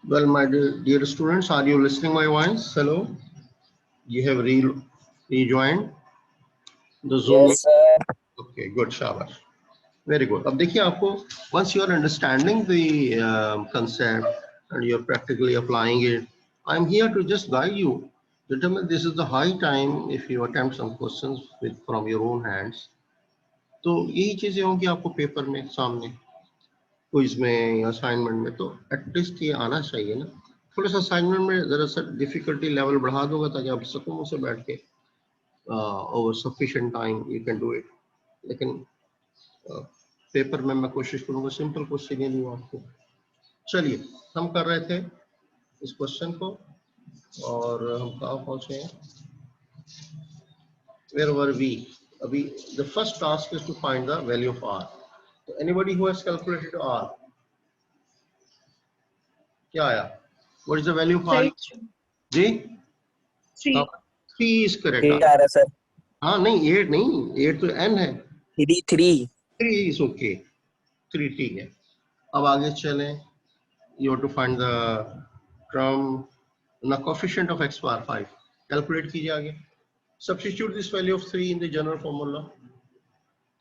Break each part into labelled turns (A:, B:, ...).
A: Well, my dear students, are you listening my voice? Hello, you have rejoined the Zoom.
B: Yes, sir.
A: Okay, good, शाबाश. Very good. अब देखिए आपको once you are understanding the concept and you are practically applying it, I am here to just guide you. Determine this is the high time if you attempt some questions from your own hands. तो यही चीजें होंगी आपको paper में सामने quiz में या assignment में, तो एटलीस्ट ये आना चाहिए ना. थोड़ा सा असाइनमेंट में जरा सा डिफिकल्टी लेवल बढ़ा दूंगा ताकि आप सुकून से बैठ के over sufficient time you can do it. लेकिन पेपर में मैं कोशिश करूंगा सिंपल क्वेश्चन ही दूं आपको. चलिए हम कर रहे थे इस क्वेश्चन को और हम कहाँ पहुंचे हैं. Where were we. अभी the first task is to find the value of R. तो anybody who has calculated R, क्या आया? What is the value of R? जी
C: 3.
A: 3 इज करेक्ट.
B: 8 आ रहा है सर.
A: हाँ नहीं 8 नहीं, 8 तो n है.
B: 3
A: 3 इज ओके. 3 ठीक है. अब आगे चलें. You have to find the term the coefficient of x power 5. Calculate कीजिए आगे. Substitute this value of 3 in the general formula.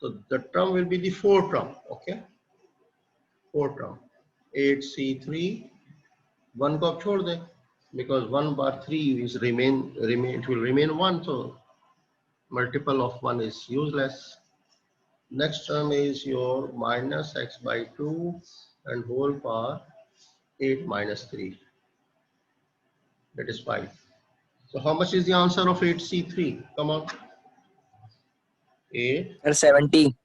A: So the term will be the 4th term. Okay. 4th term. 8c3. 1 को आप छोड़ दें because 1 bar 3 is remain it will remain 1. So multiple of 1 is useless. Next term is your minus x by 2 and whole power 8 minus 3. That is 5. So how much is the answer of 8c3? Come on. 8
B: sir 70.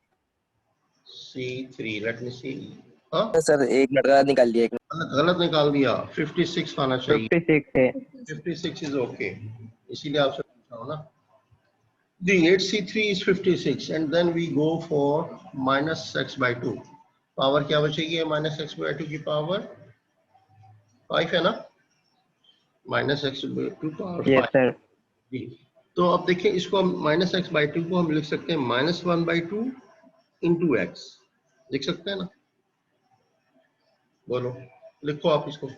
A: c3. Let me see. हाँ
B: sir एक minute का निकाल दिया.
A: गलत निकाल दिया. 56 आना चाहिए.
C: 56 है.
A: 56 is okay. इसीलिए आपसे पूछा हूँ ना. The 8c3 is 56 and then we go for minus x by 2. Power क्या बचेगी? minus x by 2 की पावर 5 है ना. minus x by 2 power 5.
C: Yes sir.
A: जी. तो अब देखिए इसको हम माइनस एक्स बाई 2 को हम लिख सकते हैं -1/2 इंटू एक्स. लिख सकते हैं ना? बोलो, लिखो आप इसको.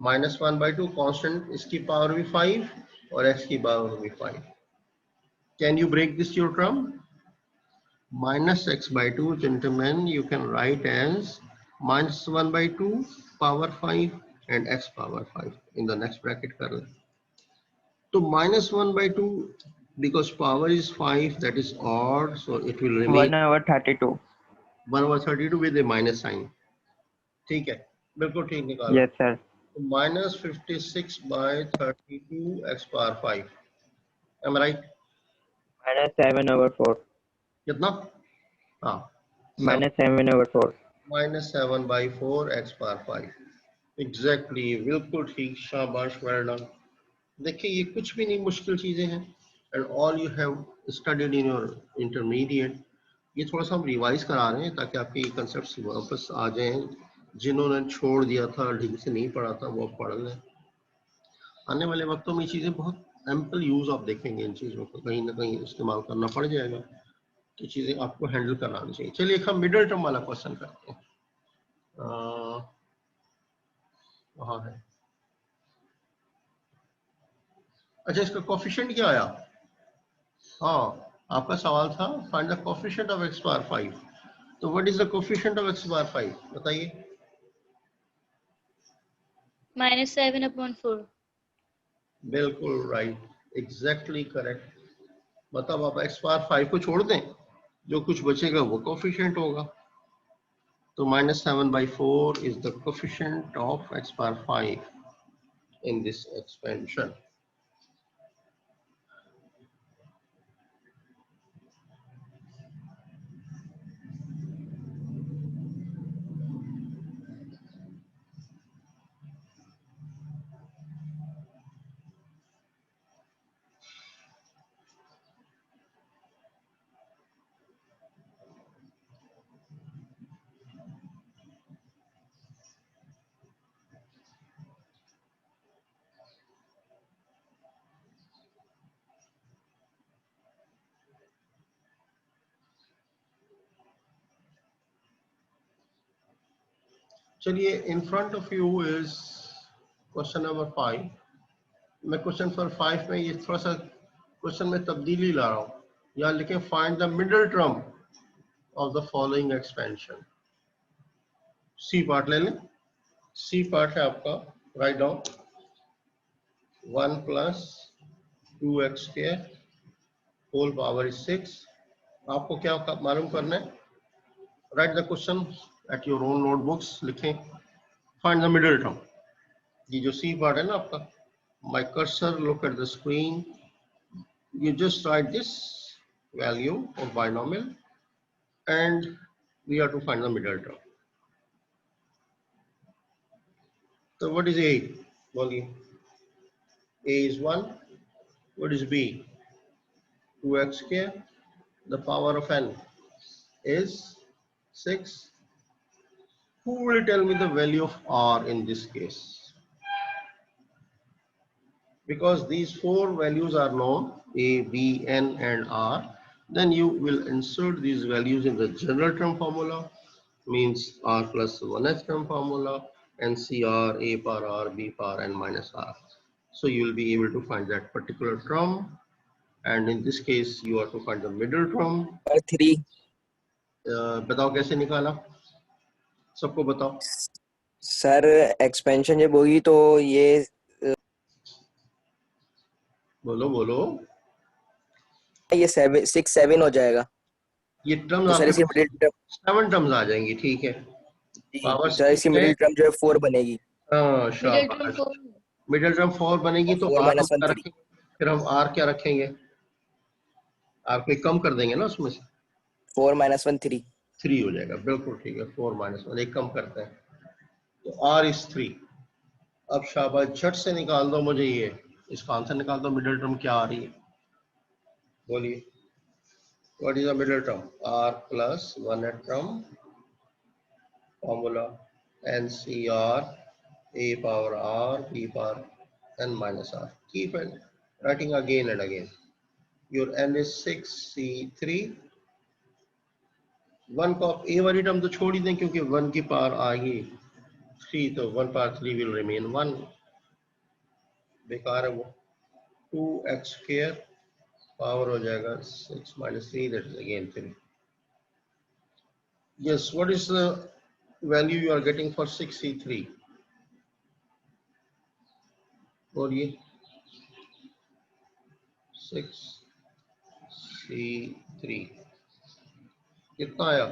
A: -1/2 कांस्टेंट, इसकी पावर भी 5 और एक्स की पावर भी 5. Can you break this your term? -x/2 gentlemen you can write as -1/2 power 5 and x power 5 in the next bracket कर लें. तो -1/2 because power is 5, that is odd, so it will remain
C: 1/32.
A: 1/32 with a minus sign. ठीक है, बिल्कुल ठीक निकाला.
C: Yes sir.
A: -56/32 x power 5. Am I right?
C: -7/4.
A: कितना? हाँ,
C: -7/4.
A: -7/4 x power 5. Exactly, बिल्कुल ठीक. शाबाश, well done. देखिए ये कुछ भी नहीं मुश्किल चीजें हैं. And all you have studied in your intermediate. ये थोड़ा सा हम रिवाइज करा रहे हैं ताकि आपके ये कंसेप्ट्स वापस आ जाएं. जिन्होंने छोड़ दिया था, ढंग से नहीं पढ़ा था, वो पढ़ लें. आने वाले वक्तों में ये चीजें बहुत एम्पल यूज आप देखेंगे. इन चीजों को कहीं ना कहीं इस्तेमाल करना पड़ जाएगा. तो चीजें आपको हैंडल करना आनी चाहिए. चलिए एक हम मिडिल टर्म वाला क्वेश्चन करते हैं. वहाँ है. अच्छा, इसका कोफिशिएंट क्या आया? हाँ, आपका सवाल था find the coefficient of x power 5. तो what is the coefficient of x power 5? बताइए.
D: -7/4.
A: बिल्कुल राइट, एग्जैक्टली करेक्ट. मतलब आप x पावर 5 को छोड़ दें, जो कुछ बचेगा वो कोफिशिएंट होगा. तो -7/4 is the coefficient of x power 5 in this expansion. चलिए, in front of you is question number 5। मैं क्वेश्चन नंबर 5 में ये थोड़ा सा क्वेश्चन में तब्दीली ला रहा हूँ। यहाँ लिखे find the middle term of the following expansion. C part ले लें। सी पार्ट है आपका, write down 1 plus 2x square whole power is 6। आपको क्या मालूम करना है? Write the question at your own notebooks, लिखें फाइंड द मिडिल टर्म। ये जो सी पार्ट है ना आपका, my cursor look at the screen, you just write this value of binomial and we have to find the middle term. So what is A? Volume. A is 1. What is B? 2x square. The power of n is 6. Who will tell me the value of r in this case? Because these four values are known, A, B, N and R, then you will insert these values in the general term formula, means R plus 1th term formula, NCR, A power R, B power N minus R. So you will be able to find that particular term, and in this case you have to find the middle term.
B: और 3
A: बताओ कैसे निकाला, सबको बताओ।
B: Sir expansion जब होगी तो ये
A: बोलो बोलो।
B: ये 6 7 हो जाएगा।
A: ये टर्म्स
B: तो सर
A: आपके
B: इसकी मिडिल टर्म
A: 7 टर्म्स आ जाएंगी, ठीक है। पावर
B: सर इसकी मिडिल टर्म जो है 4 बनेगी।
A: हाँ शाबाश, मिडिल टर्म 4 बनेगी तो
B: 4
A: आर को
B: - 1
A: क्या
B: 3
A: रखेंगे? फिर हम आर क्या रखेंगे? आर को कम कर देंगे ना, उसमें से
B: 4 - 1 3
A: 3 हो जाएगा। बिल्कुल ठीक है, 4 - 1 एक कम करते हैं तो आर इज 3। अब शाबाश, झट से निकाल दो मुझे ये, इसका आंसर निकाल दो। मिडिल टर्म क्या आ रही है, बोलिए। What is the middle term? R plus 1th term formula NCR, A power R, B power N minus R. Keep writing again and again. Your N is 6, C3। 1 को आप A वाली term तो छोड़ ही दें, क्योंकि 1 की पावर आएगी 3, तो 1 पावर 3 will remain 1, बेकार है वो। 2x square पावर हो जाएगा 6 minus 3, that is again 3। Yes, what is the value you are getting for 6C3? बोलिए। 6C3 कितना आया?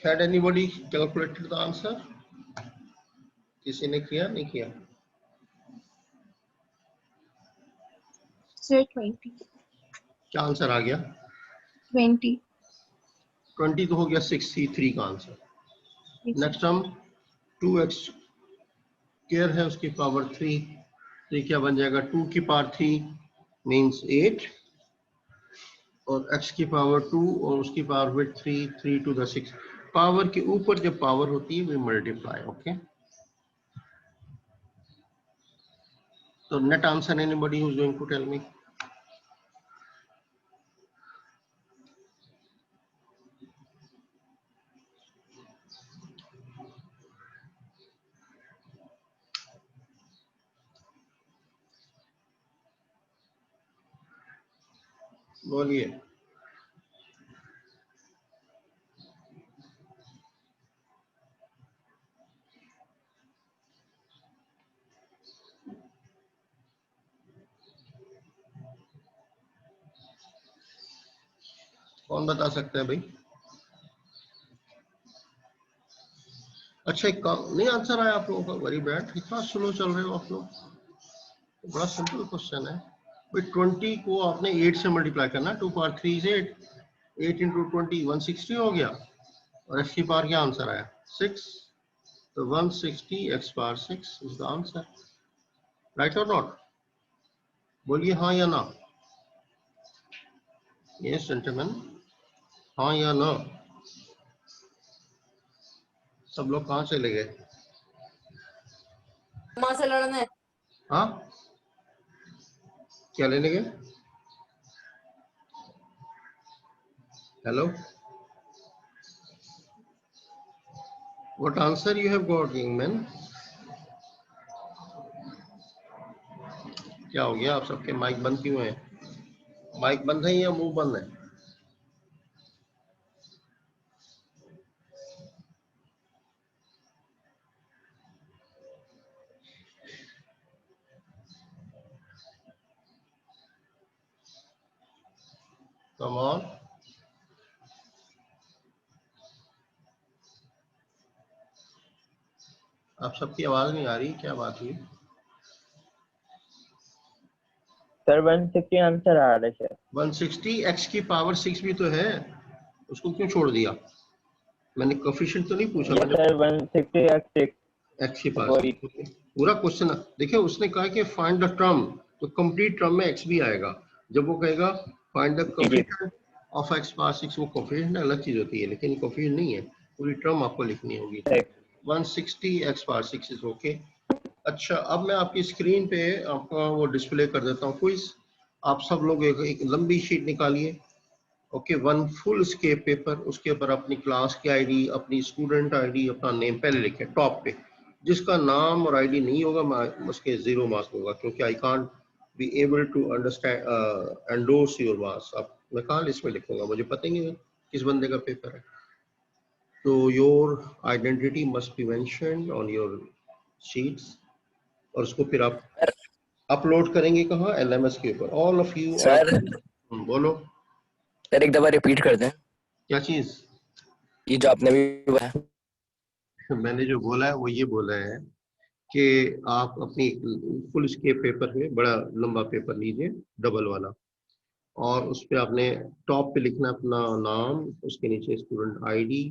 A: Had anybody calculated the answer? किसी ने किया, नहीं किया?
D: Sir, 20.
A: क्या आंसर आ गया?
D: 20.
A: 20 तो हो गया 6C3 का आंसर। नेक्स्ट हम 2x स्क्वायर है, उसकी पावर 3, तो क्या बन जाएगा? 2 की पावर 3 मीन्स 8, और x की पावर 2 और उसकी power with 3, 3 to the 6। Power के ऊपर जब पावर होती है वी मल्टीप्लाई, ओके। तो net answer anybody who is going to tell me? बोलिए। कौन बता सकता है भाई? अच्छा, एक काम नहीं आंसर आया आप लोगों का, वेरी बैड। इतना स्लो चल रहे हो आप लोग। बड़ा सिंपल क्वेश्चन है भाई। 20 को आपने 8 से मल्टीप्लाई करना, 2 पावर 3 से 8 into 20 160 हो गया, और x की पावर क्या आंसर आया? 6। तो 160 x power 6 is the answer, right और नॉट? बोलिए हाँ या ना। यस जेंटलमैन, हाँ या ना? सब लोग कहाँ चले गए?
E: माँ से लड़ने।
A: हाँ क्या लेने गए? Hello, what answer you have got young man? क्या हो गया? आप सबके माइक बंद क्यों है? माइक बंद है या मुंह बंद है? Come on. आप सबकी आवाज नहीं आ रही, क्या बात हुई?
C: सर 160 आंसर आ रहा है सर।
A: 160 x की पावर 6 भी तो है, उसको क्यों छोड़ दिया? मैंने कोफिशिएंट तो नहीं पूछा,
C: यस
A: मैंने
C: सर 160 x6
A: x की पावर
C: फॉर
A: 6 पूरा क्वेश्चन। देखिए उसने कहा कि फाइंड द टर्म, तो कंप्लीट टर्म में x भी आएगा। जब वो कहेगा फाइंड द
C: जी
A: कोफिशिएंट ऑफ x पावर 6, वो कोफिशिएंट अलग चीज होती है, लेकिन कोफिशिएंट नहीं है, पूरी टर्म आपको लिखनी होगी।
C: Sir.
A: 160 x power 6 is okay. अच्छा, अब मैं आपकी स्क्रीन पे आपका वो डिस्प्ले कर देता हूँ क्विज। आप सब लोग एक लंबी शीट निकालिए। Okay, one foolscap paper, उसके ऊपर अपनी क्लास की आईडी, अपनी स्टूडेंट आईडी, अपना नेम पहले लिखें टॉप पे। जिसका नाम और आईडी नहीं होगा मैं उसके 0 मार्क्स दूंगा, क्योंकि I can't be able to understand endorse your marks. अब मैं कहाँ लिस्ट में लिखूंगा, मुझे पता ही नहीं है किस बंदे का पेपर है। तो your identity must be mentioned on your sheets, और उसको फिर आप
B: सर
A: अपलोड करेंगे कहाँ? एलएमएस के ऊपर। All of you are.
B: Sir
A: बोलो।
B: सर एक दफा रिपीट कर दें
A: क्या चीज?
B: ये जो आपने भी बताया।
A: मैंने जो बोला है वो ये बोला है कि आप अपनी फुल स्केप पेपर पे, बड़ा लंबा पेपर लीजिए, डबल वाला, और उस पे आपने टॉप पे लिखना अपना नाम, उसके नीचे student ID,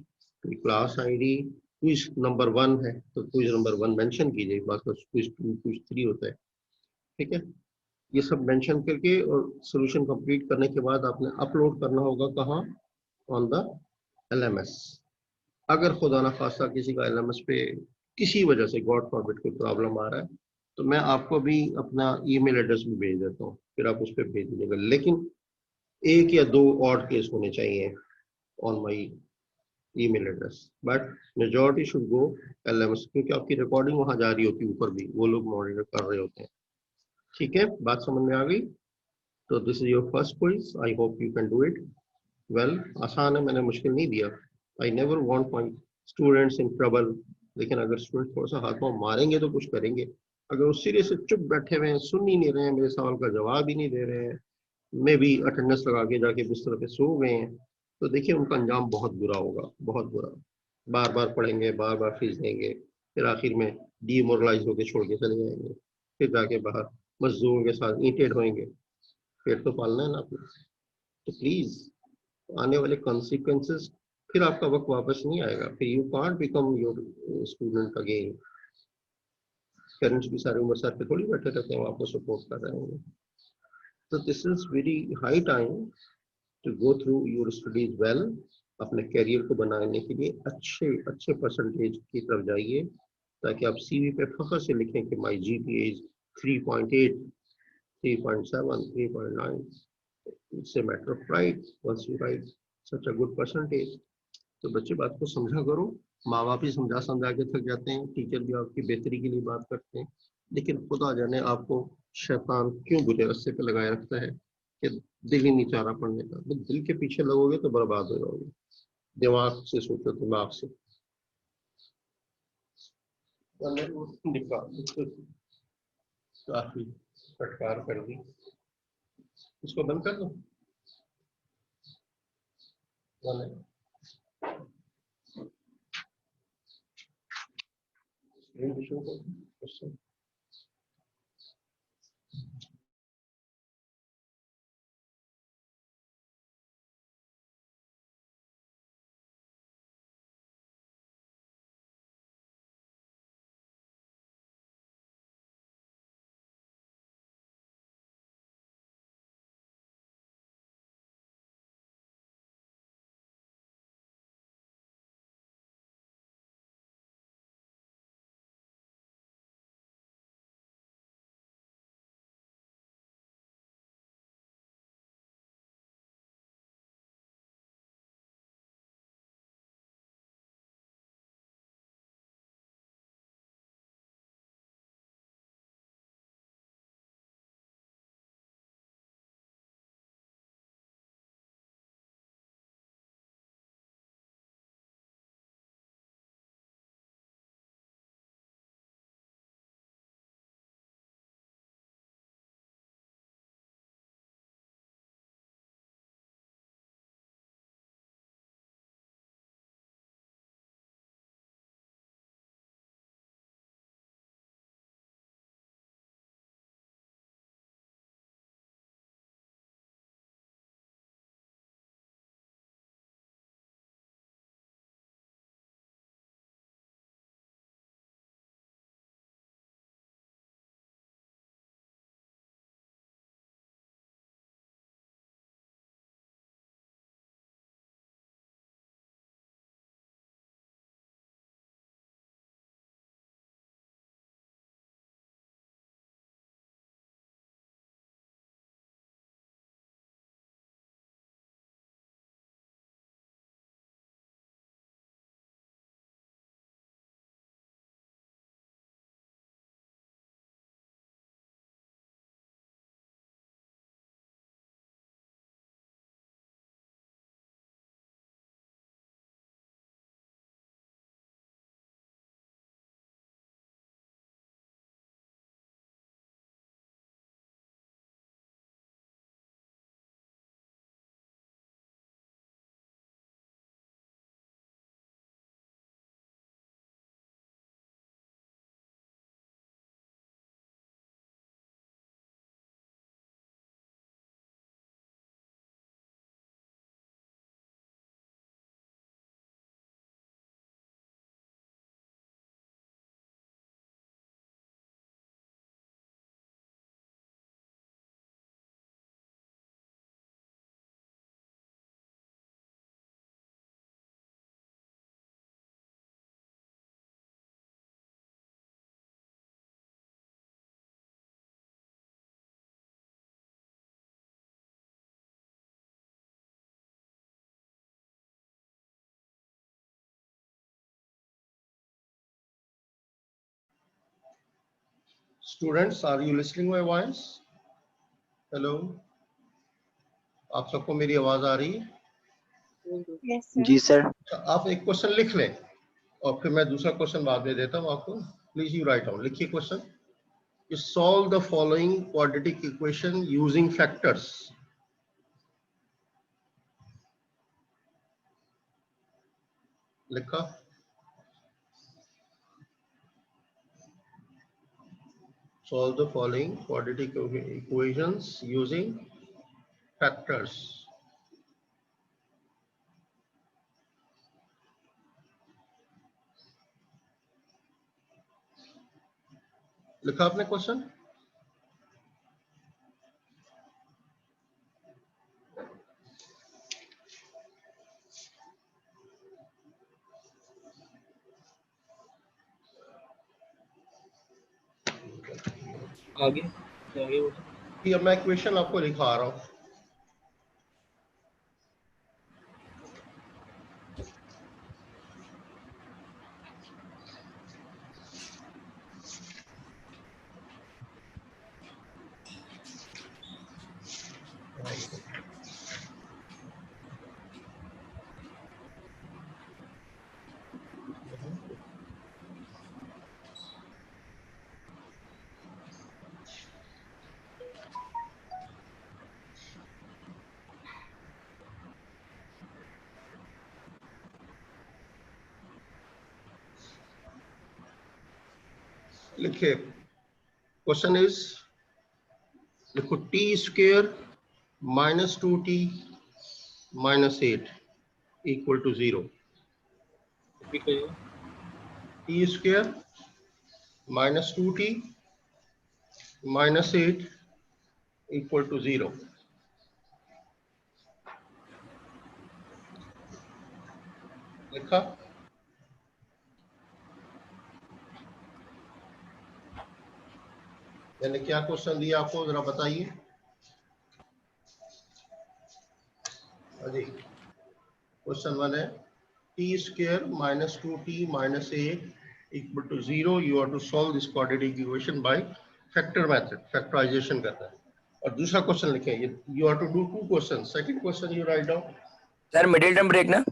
A: class ID, quiz number 1 है तो क्विज नंबर 1 मेंशन कीजिए, बाकी क्विज 2 क्विज 3 होता है। ठीक है, ये सब मेंशन करके और सोल्यूशन कंप्लीट करने के बाद आपने अपलोड करना होगा कहाँ? On the LMS. अगर खुदा ना खास्ता किसी का एलएमएस पे किसी वजह से, गॉड फॉरबिड, कोई प्रॉब्लम आ रहा है, तो मैं आपको भी अपना ईमेल एड्रेस भी भेज देता हूँ, फिर आप उस पर भेज दीजिएगा। लेकिन 1 या 2 ऑड केस होने चाहिए on my email address, but majority should go LMS, क्योंकि आपकी रिकॉर्डिंग वहां जा रही होती है, ऊपर भी वो लोग मॉनिटर कर रहे होते हैं। ठीक है, बात समझ में आ गई? तो this is your first quiz, I hope you can do it well. आसान है, मैंने मुश्किल नहीं दिया। I never want my students in trouble, लेकिन अगर स्टूडेंट थोड़ा सा हाथ पाँव मारेंगे तो कुछ करेंगे। अगर वो सीरियस से चुप बैठे हुए हैं, सुन ही नहीं रहे हैं, मेरे सवाल का जवाब ही नहीं दे रहे हैं, मे भी अटेंडेंस लगा के जाके बिस्तर पे सो गए हैं, तो देखिए उनका अंजाम बहुत बुरा होगा, बहुत बुरा। बार बार पढ़ेंगे, बार बार फीस देंगे, फिर आखिर में डीमोरलाइज होकर छोड़ के चले जाएंगे, फिर जाके बाहर मजदूरों के साथ ईंटें ढोएंगे। पेट तो पालना है ना आपको। तो प्लीज, आने वाले कॉन्सिक्वेंसेस, फिर आपका वक्त वापस नहीं आएगा, फिर you can't become your student again. Parents भी सारी उम्र सर पे थोड़ी बैठे रहते हैं, वो आपको सपोर्ट कर रहे होंगे। तो this is very high time to go through your studies well. अपने करियर को बनाने के लिए अच्छे अच्छे परसेंटेज की तरफ जाइए, ताकि आप सीवी पे फख्र से लिखें कि my GPA is 3.8, 3.7, 3.9। It's a matter of pride once you write such a good percentage. तो बच्चे बात को समझा करो। माँ बाप ही समझा समझा के थक जाते हैं, टीचर भी आपकी बेहतरी के लिए बात करते हैं, लेकिन खुदा जाने आपको शैतान क्यों बुरे रास्ते पे लगाए रखता है कि दिल ही नहीं चाह रहा पढ़ने का। तो दिल के पीछे लगोगे तो बर्बाद हो जाओगे। दिमाग से सोचो, दिमाग से। काफी फटकार कर दी, इसको बंद कर दो। Screen Students, are you listening my voice? Hello, आप सबको मेरी आवाज आ रही है?
D: Yes, sir.
B: जी सर।
A: आप एक क्वेश्चन लिख लें और फिर मैं दूसरा क्वेश्चन बाद में देता हूं आपको। प्लीज यू राइट डाउन, लिखिए question. You solve the following quadratic equation using factors. लिखा? Solve the following quadratic equations using factors. लिखा आपने क्वेश्चन?
E: आगे आगे बोलो।
A: ये मैं इक्वेशन आपको लिखा रहा हूं। लिखिए, क्वेश्चन इज, लिखो T square minus 2t minus 8 equal to 0।
E: Repeat करिएगा।
A: T square minus 2t minus 8 equal to 0। लिखा? मैंने क्या क्वेश्चन दिया आपको, जरा बताइए। अजी क्वेश्चन 1 है t square minus 2t minus 8 equal to 0। You are to solve this quadratic equation by factor method, factorization करना है। और दूसरा क्वेश्चन लिखें, you are to do 2 question. Second question you write down.
B: Sir middle term break ना?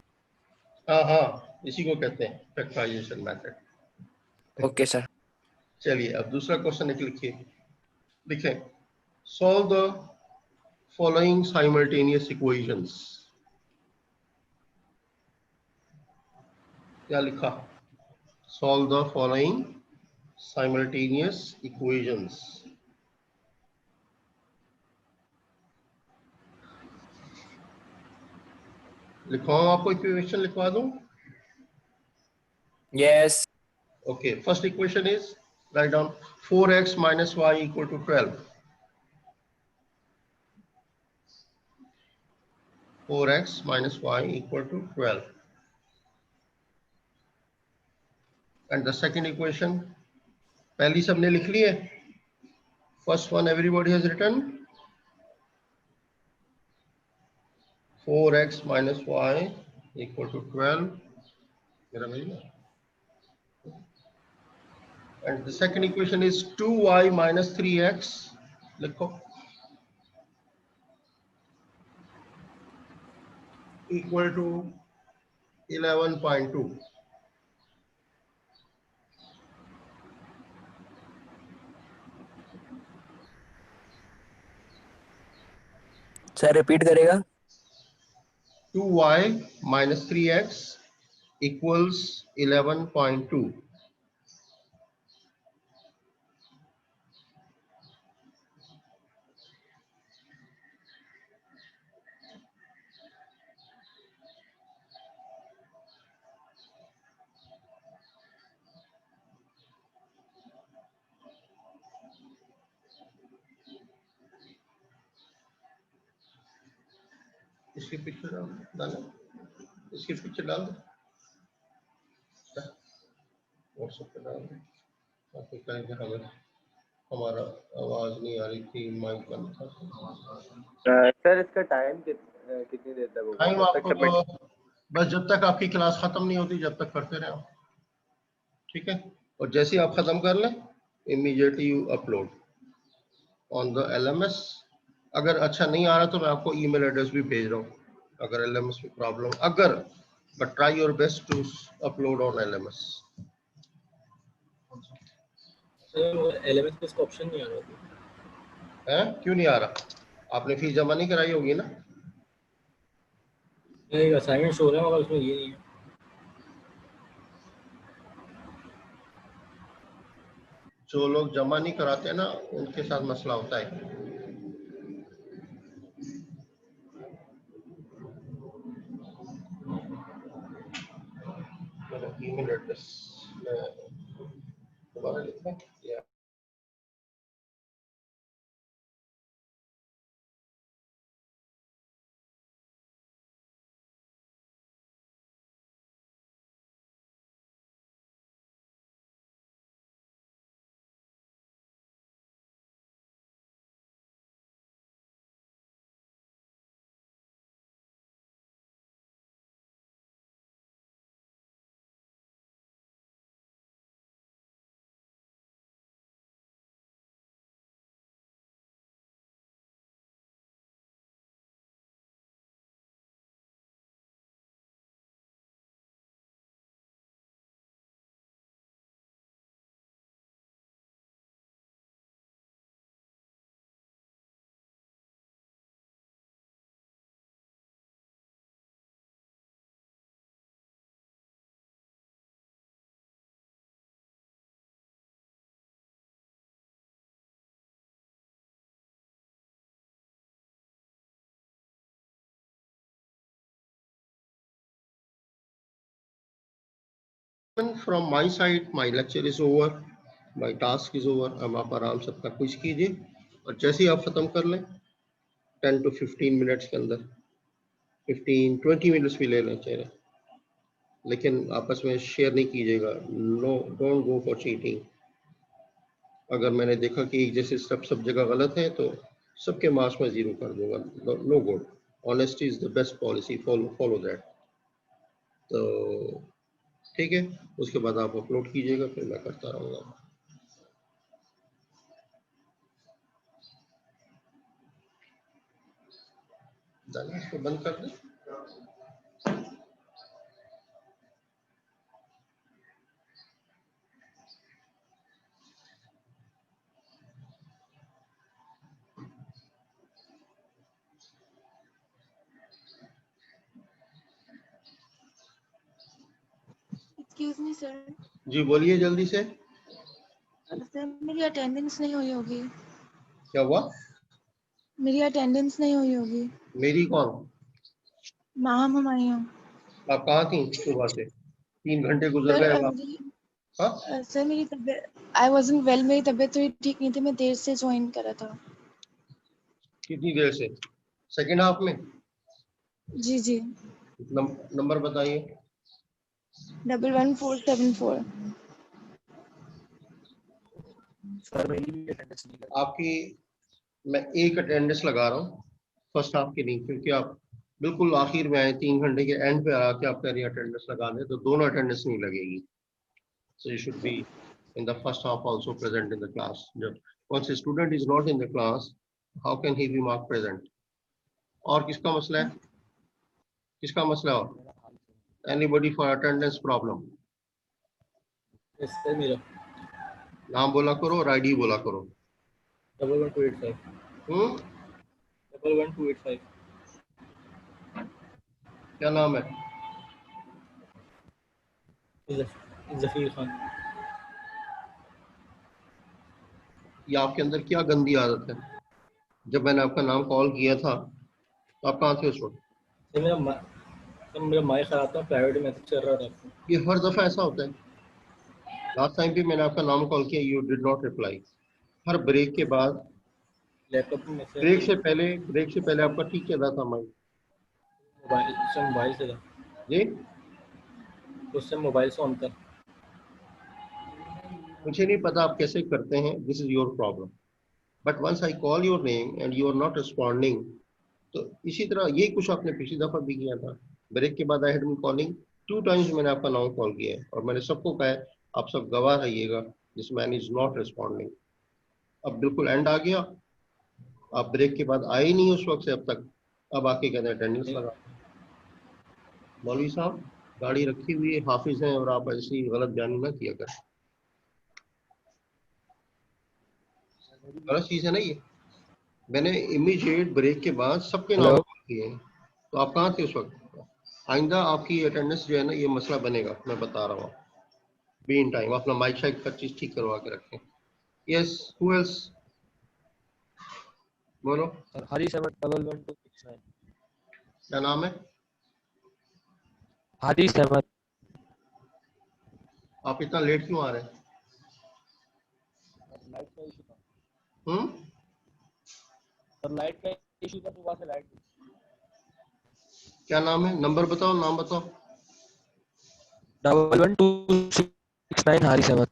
A: हाँ हाँ, इसी को कहते हैं फैक्टराइजेशन मेथड।
B: Okay sir.
A: चलिए अब दूसरा क्वेश्चन लिखिए। लिखें, solve the following simultaneous equations. क्या लिखा? Solve the following simultaneous equations. लिखवाऊं आपको, इक्वेशन लिखवा दूं?
B: Yes.
A: Okay, first equation is, write down 4x minus y equal to 12. 4x minus y equal to 12. And the second equation, पहली सबने लिख ली है? First one everybody has written. 4x minus y equal to 12. मेरा मिल गया? And the second equation is 2y minus 3x. लिखो, equal to 11.2.
B: Sir repeat करेगा?
A: 2y minus 3x equals 11.2. इसकी picture डालो, इसकी पिक्चर डाल दो, व्हाट्सएप पे डाल दो। आपको कहेंगे हमें हमारा आवाज नहीं आ रही थी, माइक बंद था।
C: सर इसका टाइम कितनी देर तक होगा?
A: टाइम
C: जब तक
A: आपको
C: सबमिट।
A: बस जब तक आपकी क्लास खत्म नहीं होती जब तक करते रहे, ठीक है? और जैसे ही आप खत्म कर लें immediately you upload on the LMS. अगर अच्छा नहीं आ रहा तो मैं आपको ईमेल एड्रेस भी भेज रहा हूँ अगर LMS में प्रॉब्लम अगर, but try your best to upload on LMS.
E: Sir LMS पे इसका ऑप्शन नहीं आ रहा था।
A: हैं क्यों नहीं आ रहा? आपने फीस जमा नहीं कराई होगी ना?
E: एक असाइनमेंट शो हो रहा है मगर उसमें ये नहीं है।
A: जो लोग जमा नहीं कराते ना उनके साथ मसला होता है। मेरा ईमेल एड्रेस दोबारा लिखना या from my side my lecture is over, my task is over. अब आप आराम से अपना क्विज कीजिए और जैसे ही आप खत्म कर लें 10 to 15 मिनट्स के अंदर 15-20 मिनट्स भी ले लें चाहिए, लेकिन आपस में शेयर नहीं कीजिएगा। No, don't go for cheating. अगर मैंने देखा कि एक जैसे स्टेप सब जगह गलत है तो सबके मार्क्स में 0 कर दूंगा। No good. Honesty is the best policy, follow that. तो ठीक है, उसके बाद आप अपलोड कीजिएगा, फिर मैं करता रहूँगा। इसको बंद कर दें।
D: Excuse me sir.
A: जी बोलिए जल्दी से।
D: सर मेरी अटेंडेंस नहीं हुई होगी।
A: क्या हुआ?
D: मेरी अटेंडेंस नहीं हुई होगी।
A: मेरी कौन?
D: माहम हुमायूं।
A: आप कहाँ थी सुबह से? 3 घंटे गुजर
D: सर
A: गए। हाँ?
D: सर मेरी तबीयत आई वाजंट वेल, मेरी तबीयत थोड़ी ठीक नहीं थी, मैं देर से ज्वाइन करा था।
A: कितनी देर से? सेकेंड हाफ में?
D: जी जी।
A: नंबर बताइए।
D: 11474।
B: सर मेरी भी अटेंडेंस नहीं लगी।
A: आपकी मैं एक अटेंडेंस लगा रहा हूँ, फर्स्ट हाफ की नहीं, क्योंकि आप बिल्कुल आखिर में आए, 3 घंटे के एंड पे आके आप कह रही अटेंडेंस लगा दें, तो दोनों अटेंडेंस नहीं लगेगी। So you should be in the first half also present in the class. Once a student is not in the class, how can he be marked present? और किसका मसला है? किसका मसला है? और anybody for attendance problem?
E: Sir मेरा
A: नाम बोला करो और आईडी बोला करो।
E: 11285 11285।
A: क्या नाम है?
E: जफीर खान।
A: ये आपके अंदर क्या गंदी आदत है? जब मैंने आपका नाम कॉल किया था तो आप कहाँ थे उस वक्त?
E: सर मेरा माइक खराब था, प्राइवेट मैसेज कर रहा था आपको।
A: ये हर दफा ऐसा होता है। लास्ट टाइम भी मैंने आपका नाम कॉल किया, यू डिड नॉट रिप्लाई। हर ब्रेक के बाद,
E: लैपटॉप में मैसेज,
A: ब्रेक से पहले आपका ठीक चल रहा था माइक।
E: मोबाइल से था
A: जी
E: उस टाइम, मोबाइल से ऑन था।
A: मुझे नहीं पता आप कैसे करते हैं, this is your problem, but once I call your name and you are not responding, तो इसी तरह यही कुछ आपने पिछली दफा भी किया था। ब्रेक के बाद I had been calling 2 times, मैंने आपका नाम कॉल किया है और मैंने सबको कहा है आप सब गवाह रहिएगा this man is not responding. अब बिल्कुल एंड आ गया, आप ब्रेक के बाद आए ही नहीं उस वक्त से अब तक, अब आके कहते हैं अटेंडेंस लगा। मौलवी साहब गाड़ी रखी हुई है, हाफिज हैं, और आप ऐसी गलत बयानी ना किया करें, गलत चीज है ना ये। मैंने इमीडिएट ब्रेक के बाद सबके नाम
B: हेलो
A: किए हैं, तो आप कहाँ थे उस वक्त? आइंदा आपकी अटेंडेंस जो है ना, ये मसला बनेगा, मैं बता रहा हूँ। बी इन टाइम, अपना माइक शाइक हर चीज ठीक करवा के रखें। यस, हु एल्स, बोलो
F: हरी 711-269
A: क्या नाम है?
F: हरी 7
A: आप इतना लेट क्यों आ रहे हैं?
F: लाइट का इशू था
A: हम्म,
F: सर, लाइट का इशू था, सुबह से लाइट
A: क्या नाम है? नंबर बताओ, नाम बताओ।
F: 11-269 हरी 7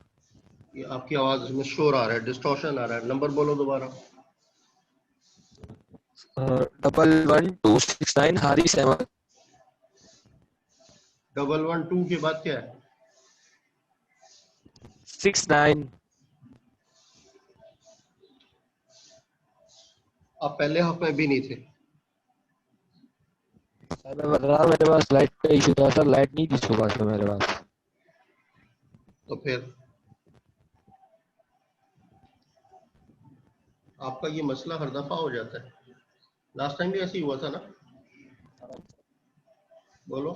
A: ये आपकी आवाज में शोर आ रहा है, डिस्टॉर्शन आ रहा है, नंबर बोलो दोबारा।
F: 11-269 हरी 7
A: 112 के बाद क्या है?
F: 69
A: आप पहले हक में भी नहीं थे।
F: सर, मैं बता रहा हूँ, मेरे पास लाइट का इशू था सर, लाइट नहीं थी सुबह से मेरे पास।
A: तो फिर आपका ये मसला हर दफा हो जाता है, लास्ट टाइम भी ऐसे ही हुआ था ना? बोलो।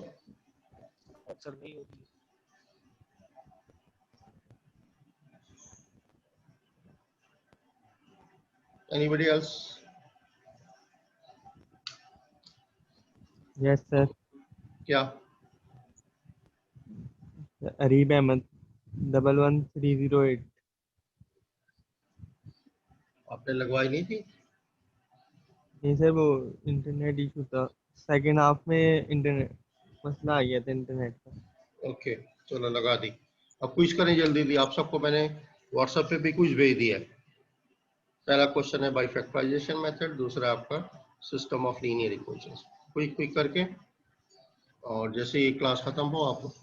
F: सर नहीं होती।
A: Anybody else?
C: Yes sir.
A: क्या?
C: अरीब अहमद 11308।
A: आपने लगवाई नहीं थी?
C: नहीं सर, वो इंटरनेट इशू था, सेकेंड हाफ में इंटरनेट मसला आ गया था इंटरनेट का।
A: ओके, चलो लगा दी। अब क्विज करें जल्दी जल्दी, आप सबको मैंने व्हाट्सएप पे भी क्विज भेज दिया है। पहला क्वेश्चन है बाई फैक्टराइजेशन मेथड, दूसरा आपका system of linear equations. Quick quick करके, और जैसे ये क्लास खत्म हो आप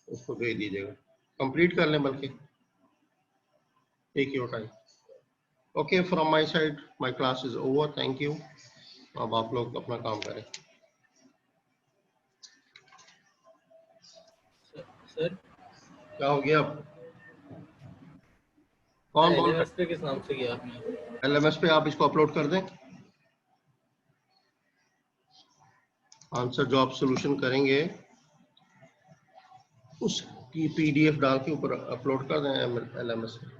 A: उसको भेज दीजिएगा, कंप्लीट कर लें, बल्कि take your time. Okay, from my side my class is over, thank you. अब आप लोग अपना काम करें।
E: सर
A: क्या हो गया अब? कौन बोल
E: एलएमएस
A: रहा
E: पे किस नाम से किया आपने?
A: है? एलएमएस पे आप इसको अपलोड कर दें, आंसर जो आप सोल्यूशन करेंगे उसकी पीडीएफ डाल के ऊपर अपलोड कर दें एलएमएस पे।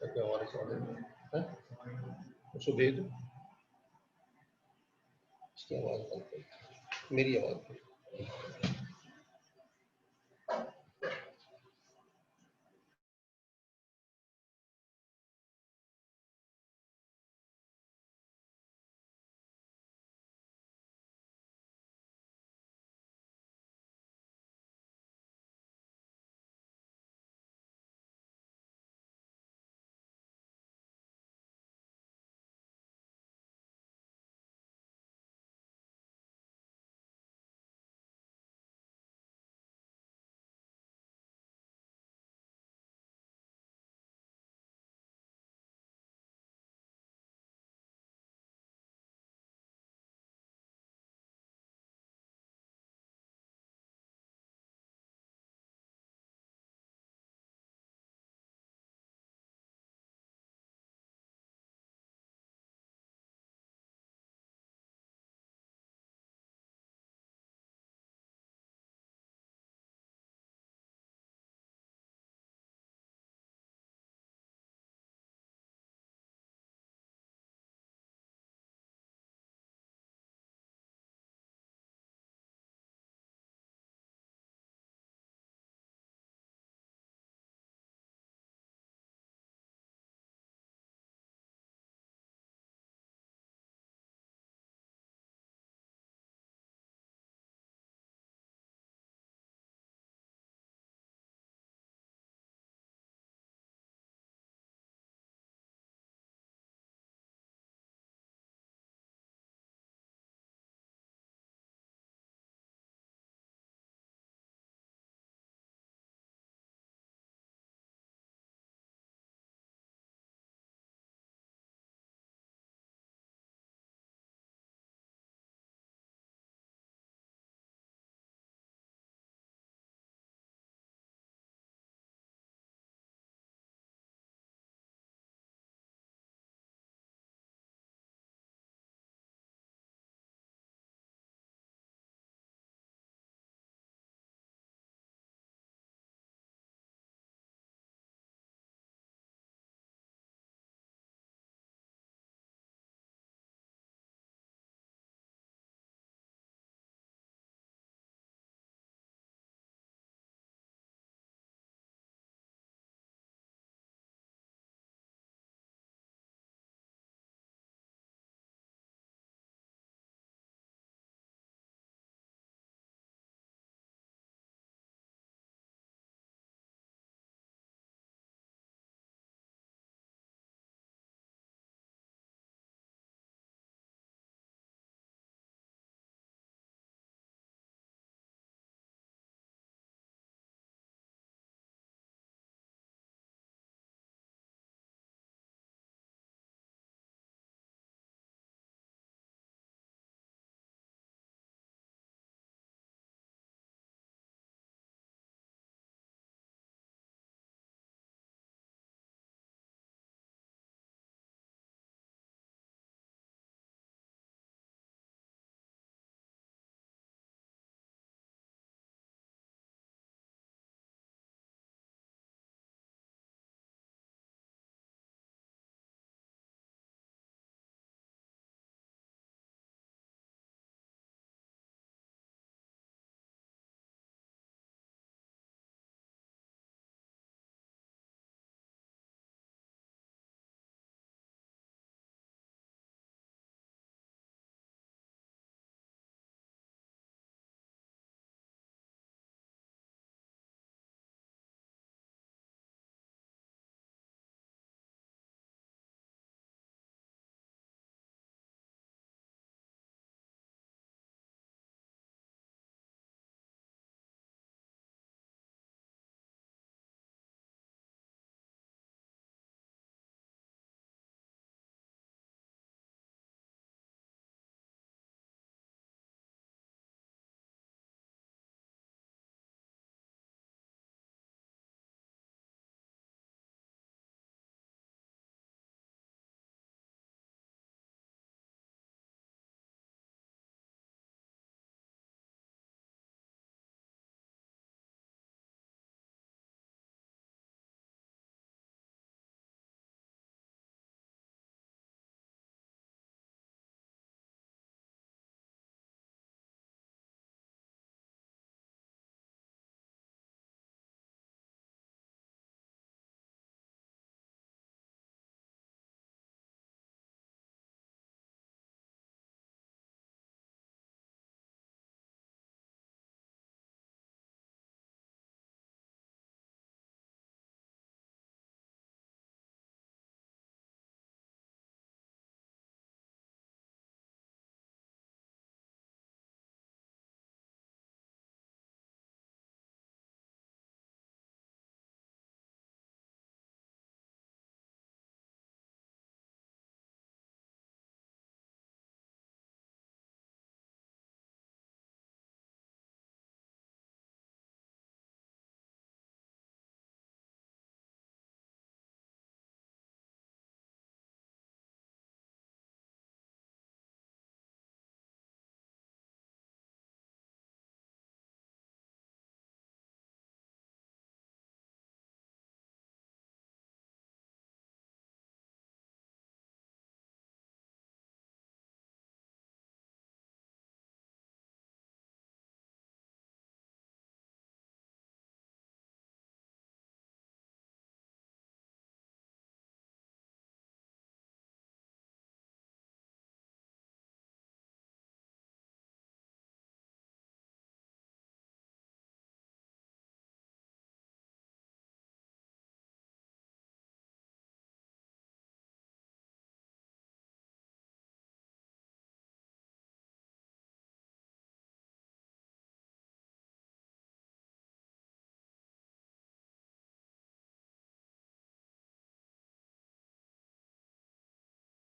A: क्या हमारे साथ है? उसको भेज दो, इसकी आवाज बंद कर, मेरी आवाज